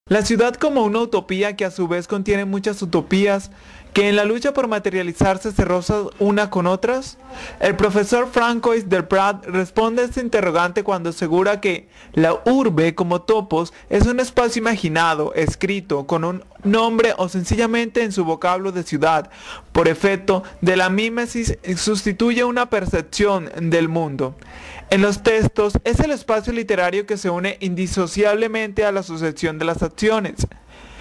La ciudad como una utopía que a su vez contiene muchas utopías que en la lucha por materializarse se rozan una con otras. El profesor Francois del Prat responde a este interrogante cuando asegura que la urbe como topos es un espacio imaginado, escrito con un nombre o sencillamente en su vocablo de ciudad. Por efecto de la mímesis sustituye una percepción del mundo. En los textos es el espacio literario que se une indisociablemente a la sucesión de las acciones.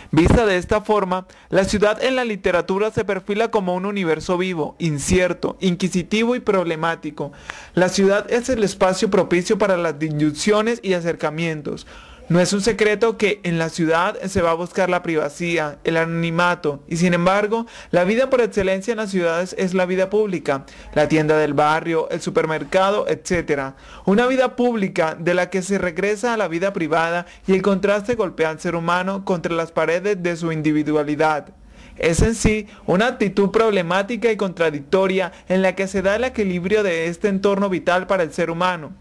Vista de esta forma, la ciudad en la literatura se perfila como un universo vivo, incierto, inquisitivo y problemático. La ciudad es el espacio propicio para las disyunciones y acercamientos. No es un secreto que en la ciudad se va a buscar la privacidad, el anonimato, y sin embargo, la vida por excelencia en las ciudades es la vida pública, la tienda del barrio, el supermercado, etc. Una vida pública de la que se regresa a la vida privada y el contraste golpea al ser humano contra las paredes de su individualidad. Es en sí una actitud problemática y contradictoria en la que se da el equilibrio de este entorno vital para el ser humano.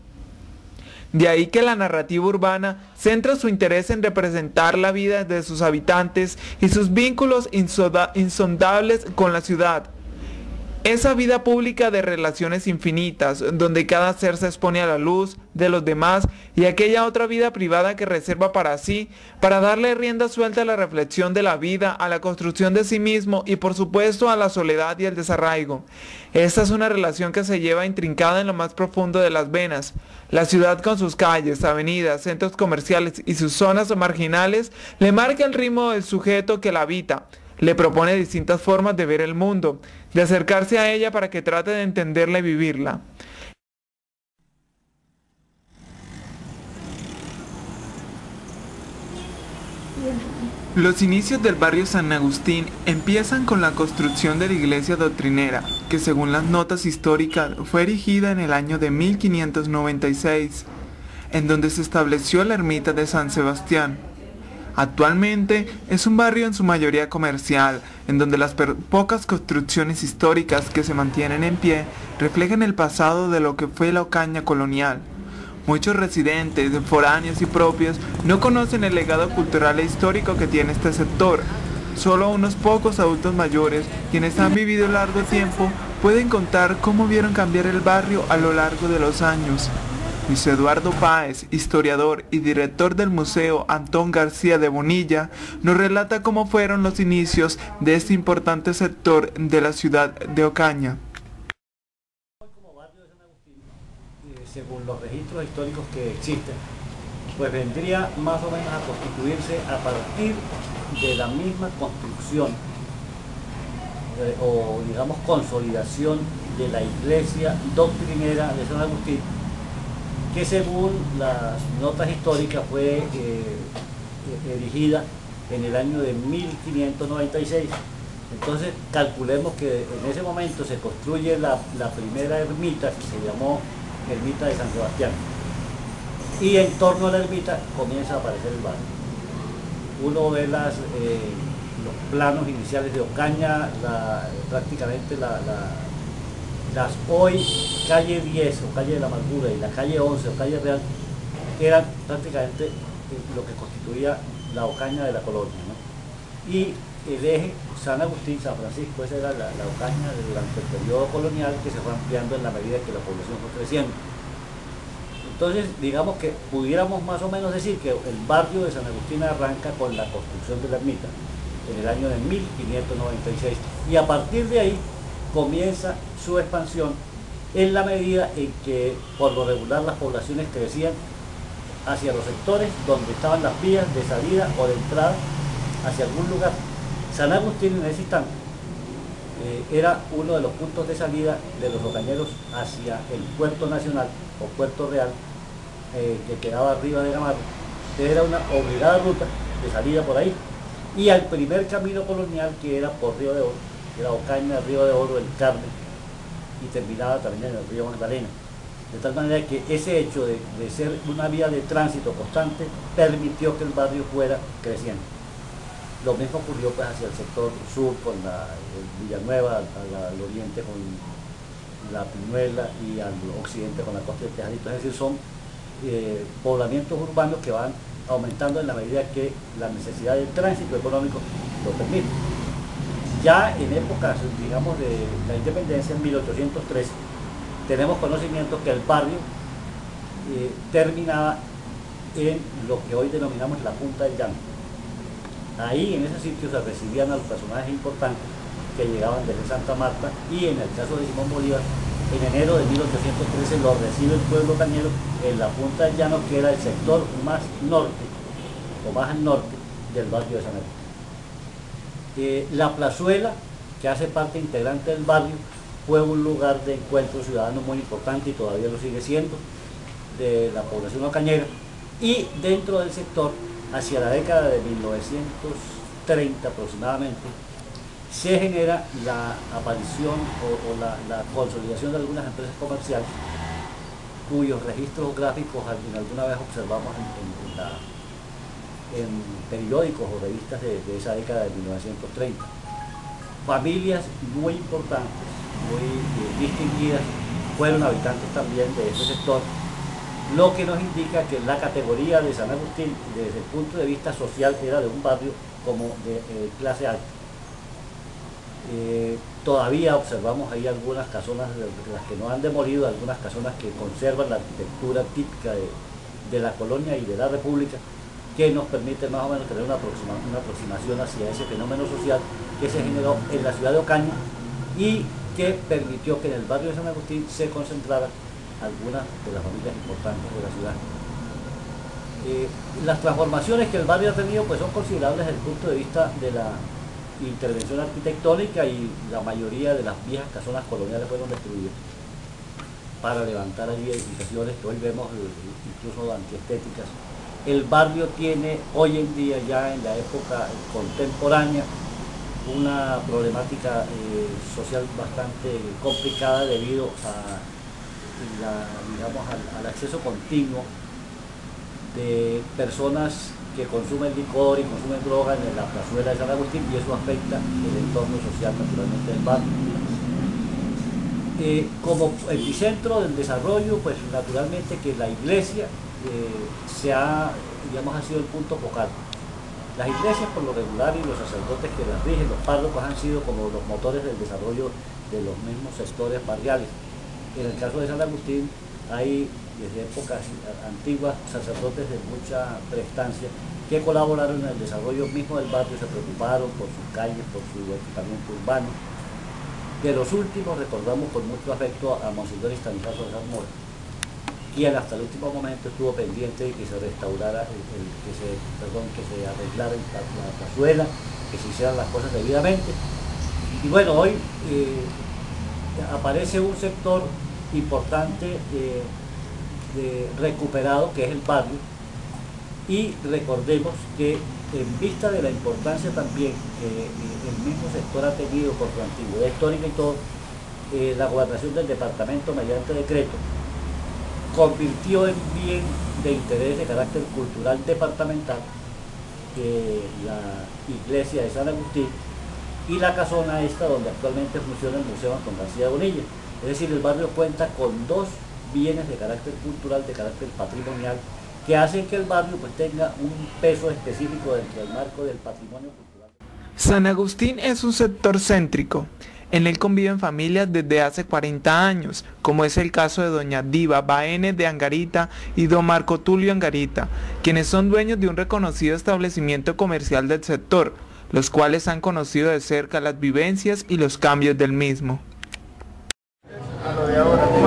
De ahí que la narrativa urbana centra su interés en representar la vida de sus habitantes y sus vínculos insondables con la ciudad. Esa vida pública de relaciones infinitas, donde cada ser se expone a la luz de los demás y aquella otra vida privada que reserva para sí, para darle rienda suelta a la reflexión de la vida, a la construcción de sí mismo y por supuesto a la soledad y el desarraigo. Esta es una relación que se lleva intrincada en lo más profundo de las venas. La ciudad con sus calles, avenidas, centros comerciales y sus zonas marginales le marca el ritmo del sujeto que la habita. Le propone distintas formas de ver el mundo, de acercarse a ella para que trate de entenderla y vivirla. Los inicios del barrio San Agustín empiezan con la construcción de la iglesia doctrinera, que según las notas históricas fue erigida en el año de 1596, en donde se estableció la ermita de San Sebastián. Actualmente es un barrio en su mayoría comercial, en donde las pocas construcciones históricas que se mantienen en pie reflejan el pasado de lo que fue la Ocaña colonial. Muchos residentes, foráneos y propios no conocen el legado cultural e histórico que tiene este sector. Solo unos pocos adultos mayores, quienes han vivido largo tiempo, pueden contar cómo vieron cambiar el barrio a lo largo de los años. Luis Eduardo Páez, historiador y director del Museo Antón García de Bonilla, nos relata cómo fueron los inicios de este importante sector de la ciudad de Ocaña. Como barrio de San Agustín, según los registros históricos que existen, pues vendría más o menos a constituirse a partir de la misma construcción o digamos consolidación de la iglesia doctrinera de San Agustín, que según las notas históricas fue erigida en el año de 1596. Entonces calculemos que en ese momento se construye la primera ermita, que se llamó Ermita de San Sebastián, y en torno a la ermita comienza a aparecer el barrio. Uno ve los planos iniciales de Ocaña, prácticamente las hoy calle 10 o calle de la Amargura y la calle 11 o calle Real eran prácticamente lo que constituía la Ocaña de la colonia, ¿no? Y el eje San Agustín, San Francisco, esa era la Ocaña durante el periodo colonial, que se fue ampliando en la medida que la población fue creciendo. Entonces, digamos que pudiéramos más o menos decir que el barrio de San Agustín arranca con la construcción de la ermita en el año de 1596 y a partir de ahí comienza su expansión en la medida en que por lo regular las poblaciones crecían hacia los sectores donde estaban las vías de salida o de entrada hacia algún lugar. San Agustín en ese instante era uno de los puntos de salida de los ocañeros hacia el puerto nacional o puerto real que quedaba arriba de Gamarra. Era una obligada ruta de salida por ahí y al primer camino colonial, que era por Río de Oro, que era Ocaña, Río de Oro, el Carmen, y terminaba también en el río Magdalena. De tal manera que ese hecho de ser una vía de tránsito constante permitió que el barrio fuera creciendo. Lo mismo ocurrió pues hacia el sector sur con Villanueva, al oriente con la Pinuela y al occidente con la costa del Tejarito. Es decir, son poblamientos urbanos que van aumentando en la medida que la necesidad del tránsito económico lo permite. Ya en épocas, digamos, de la independencia, en 1813, tenemos conocimiento que el barrio terminaba en lo que hoy denominamos la Punta del Llano. Ahí, en ese sitio, se recibían a los personajes importantes que llegaban desde Santa Marta, y en el caso de Simón Bolívar, en enero de 1813 lo recibe el pueblo cañero en la Punta del Llano, que era el sector más norte, o más al norte, del barrio de San Agustín. La plazuela, que hace parte integrante del barrio, fue un lugar de encuentro ciudadano muy importante, y todavía lo sigue siendo, de la población ocañera. Y dentro del sector, hacia la década de 1930 aproximadamente, se genera la aparición o la consolidación de algunas empresas comerciales cuyos registros gráficos alguna vez observamos en periódicos o revistas de esa década de 1930. Familias muy importantes, muy distinguidas, fueron habitantes también de ese sector, lo que nos indica que la categoría de San Agustín, desde el punto de vista social, era de un barrio como de clase alta. Todavía observamos ahí algunas casonas, las que no han demolido, algunas casonas que conservan la arquitectura típica de la colonia y de la república, que nos permite más o menos tener una aproximación hacia ese fenómeno social que se generó en la ciudad de Ocaña y que permitió que en el barrio de San Agustín se concentraran algunas de las familias importantes de la ciudad. Las transformaciones que el barrio ha tenido pues son considerables desde el punto de vista de la intervención arquitectónica, y la mayoría de las viejas casonas coloniales fueron destruidas para levantar allí edificaciones que hoy vemos incluso antiestéticas. El barrio tiene hoy en día, ya en la época contemporánea, una problemática social bastante complicada debido al acceso continuo de personas que consumen licor y consumen droga en la plazuela de San Agustín, y eso afecta el entorno social naturalmente del barrio. Como epicentro del desarrollo, pues naturalmente que la iglesia ha sido el punto focal. Las iglesias por lo regular y los sacerdotes que las rigen, los párrocos, han sido como los motores del desarrollo de los mismos sectores barriales. En el caso de San Agustín hay desde épocas antiguas sacerdotes de mucha prestancia que colaboraron en el desarrollo mismo del barrio, se preocuparon por sus calles, por su equipamiento urbano. De los últimos recordamos con mucho afecto a Monseñor Estanislao de Zamora, quien hasta el último momento estuvo pendiente de que se restaurara, que se arreglara la plazuela, que se hicieran las cosas debidamente. Y bueno, hoy aparece un sector importante recuperado, que es el barrio, y recordemos que en vista de la importancia también que el mismo sector ha tenido por su antigüedad histórica y todo, la gobernación del departamento, mediante decreto, convirtió en bien de interés de carácter cultural departamental la iglesia de San Agustín y la casona esta donde actualmente funciona el Museo Antón García Bonilla. Es decir, el barrio cuenta con dos bienes de carácter cultural, de carácter patrimonial, que hacen que el barrio pues tenga un peso específico dentro del marco del patrimonio cultural. San Agustín es un sector céntrico. En él conviven familias desde hace 40 años, como es el caso de doña Diva Baénez de Angarita y don Marco Tulio Angarita, quienes son dueños de un reconocido establecimiento comercial del sector, los cuales han conocido de cerca las vivencias y los cambios del mismo.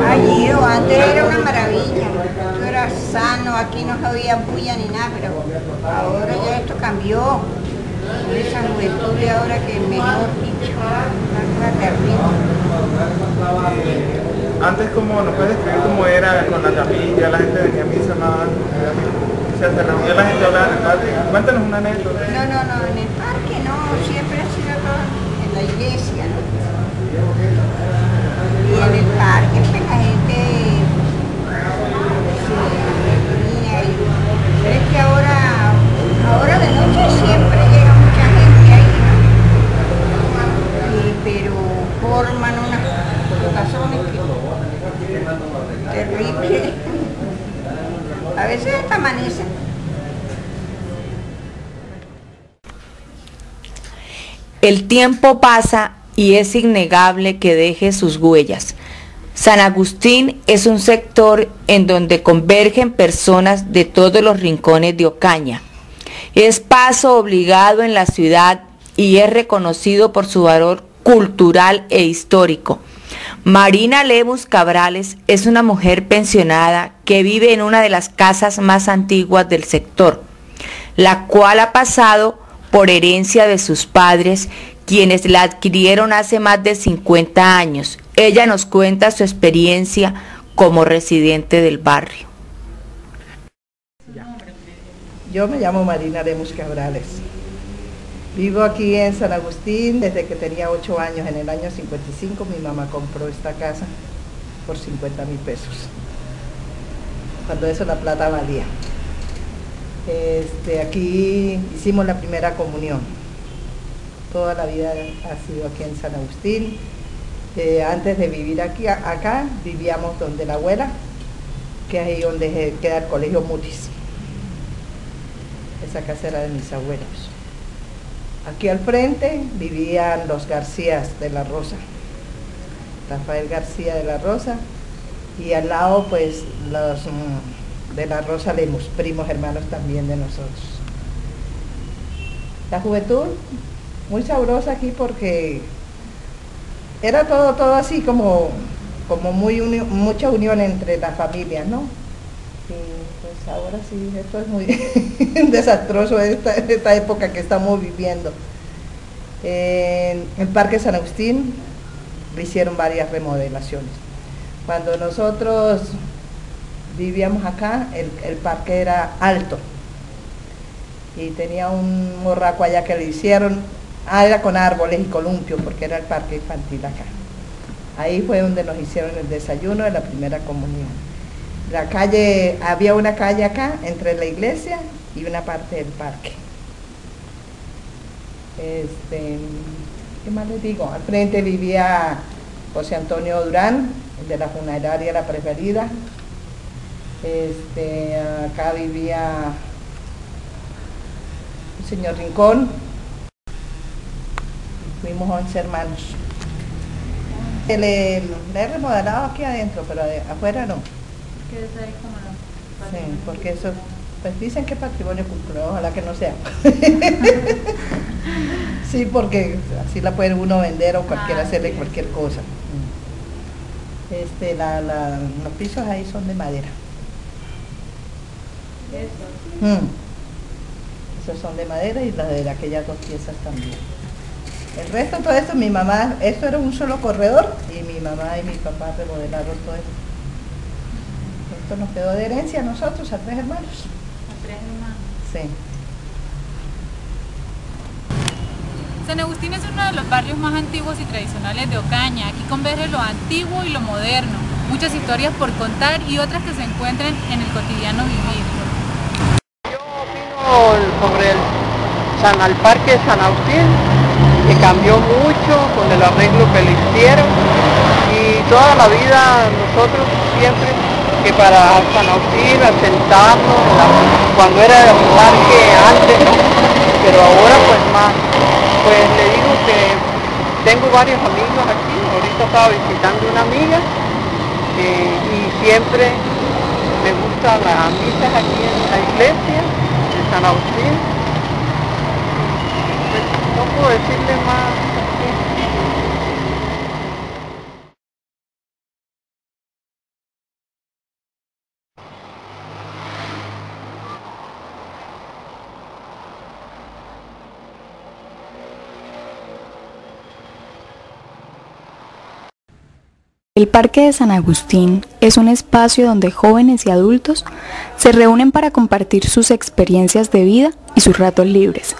Allí antes era una maravilla, todo era sano, aquí no había bulla ni nada, pero ahora ya esto cambió. Esa juventud de ahora que mejor dicho, una cosa terrible. Antes, ¿cómo nos puedes describir cómo era con la capilla? La gente venía a misa más, se reunía la gente a hablar en el parque. Cuéntanos una anécdota. No, en el parque no, siempre ha sido todo en la iglesia, ¿no? Y en el parque pues la gente se reunía, pero es que ahora de noche siempre llega mucha gente ahí, ¿no? Pero forman unas colocaciones terribles. A veces hasta amanecen. El tiempo pasa y es innegable que deje sus huellas. San Agustín es un sector en donde convergen personas de todos los rincones de Ocaña. Es paso obligado en la ciudad y es reconocido por su valor cultural e histórico. Marina Lemus Cabrales es una mujer pensionada que vive en una de las casas más antiguas del sector, la cual ha pasado por herencia de sus padres, quienes la adquirieron hace más de 50 años. Ella nos cuenta su experiencia como residente del barrio. Yo me llamo Marina Lemus Cabrales. Vivo aquí en San Agustín desde que tenía 8 años. En el año 55 mi mamá compró esta casa por 50.000 pesos. Cuando eso la plata valía. Aquí hicimos la primera comunión. Toda la vida ha sido aquí en San Agustín. Antes de vivir acá vivíamos donde la abuela, que es ahí donde queda el colegio Mutis. Esa casa era de mis abuelos. Aquí al frente vivían los Garcías de la Rosa, Rafael García de la Rosa, y al lado pues los de la Rosa Lemus, primos hermanos también de nosotros. La juventud muy sabrosa aquí porque era todo así como mucha unión entre las familias, ¿no? Y pues ahora sí, esto es muy desastroso esta época que estamos viviendo. En el Parque San Agustín le hicieron varias remodelaciones. Cuando nosotros vivíamos acá, el parque era alto y tenía un morraco allá que le hicieron, era con árboles y columpios porque era el parque infantil acá. Ahí fue donde nos hicieron el desayuno de la primera comunión. La calle, había una calle acá entre la iglesia y una parte del parque. ¿Qué más les digo? Al frente vivía José Antonio Durán, el de la funeraria La Preferida. Acá vivía el señor Rincón. Fuimos 11 hermanos. Le he remodelado aquí adentro, pero afuera no. ¿Qué es ahí como no? Sí, porque eso, pues dicen que es patrimonio cultural, ojalá que no sea. Sí, porque así la puede uno vender o cualquiera hacerle cualquier cosa. Los pisos ahí son de madera. Esos son de madera y las de aquellas 2 piezas también. El resto, todo esto, mi mamá, esto era un solo corredor y mi mamá y mi papá remodelaron todo esto. Esto nos quedó de herencia a nosotros, a 3 hermanos. ¿A 3 hermanos? Sí. San Agustín es uno de los barrios más antiguos y tradicionales de Ocaña. Aquí converge lo antiguo y lo moderno, muchas historias por contar y otras que se encuentran en el cotidiano vivir. Yo opino sobre el parque San Agustín, que cambió mucho con el arreglo que le hicieron, y toda la vida nosotros siempre que para San Agustín asentarnos cuando era el parque antes, ¿no? Pero ahora pues más. Pues le digo que tengo varios amigos aquí, ahorita estaba visitando una amiga y siempre me gustan las misas aquí en la iglesia de San Agustín. Pues, no puedo decirle más. El Parque de San Agustín es un espacio donde jóvenes y adultos se reúnen para compartir sus experiencias de vida y sus ratos libres.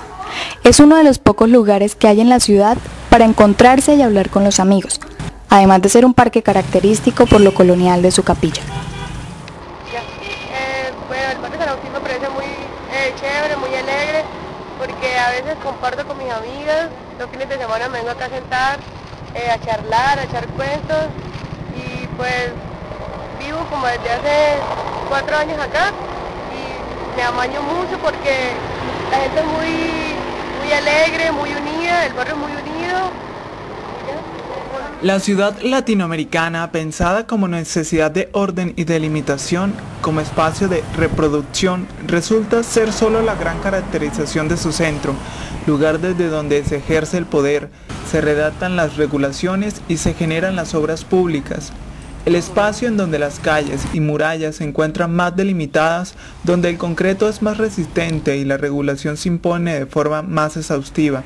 Es uno de los pocos lugares que hay en la ciudad para encontrarse y hablar con los amigos, además de ser un parque característico por lo colonial de su capilla. Bueno, el Parque San Agustín me parece muy chévere, muy alegre, porque a veces comparto con mis amigas, los fines de semana me vengo acá a sentar, a charlar, a echar cuentos. Y pues vivo como desde hace 4 años acá y me amaño mucho porque la gente es muy muy alegre, muy unida, el barrio muy unido. La ciudad latinoamericana, pensada como necesidad de orden y delimitación, como espacio de reproducción, resulta ser solo la gran caracterización de su centro, lugar desde donde se ejerce el poder, se redactan las regulaciones y se generan las obras públicas. El espacio en donde las calles y murallas se encuentran más delimitadas, donde el concreto es más resistente y la regulación se impone de forma más exhaustiva.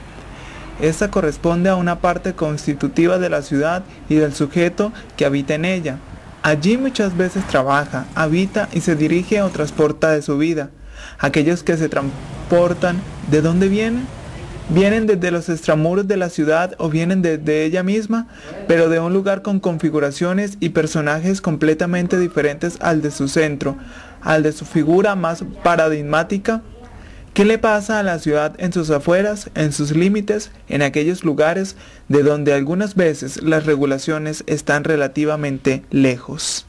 Esta corresponde a una parte constitutiva de la ciudad y del sujeto que habita en ella. Allí muchas veces trabaja, habita y se dirige o transporta de su vida. Aquellos que se transportan, ¿de dónde vienen? Vienen desde los extramuros de la ciudad o vienen desde ella misma, pero de un lugar con configuraciones y personajes completamente diferentes al de su centro, al de su figura más paradigmática. ¿Qué le pasa a la ciudad en sus afueras, en sus límites, en aquellos lugares de donde algunas veces las regulaciones están relativamente lejos?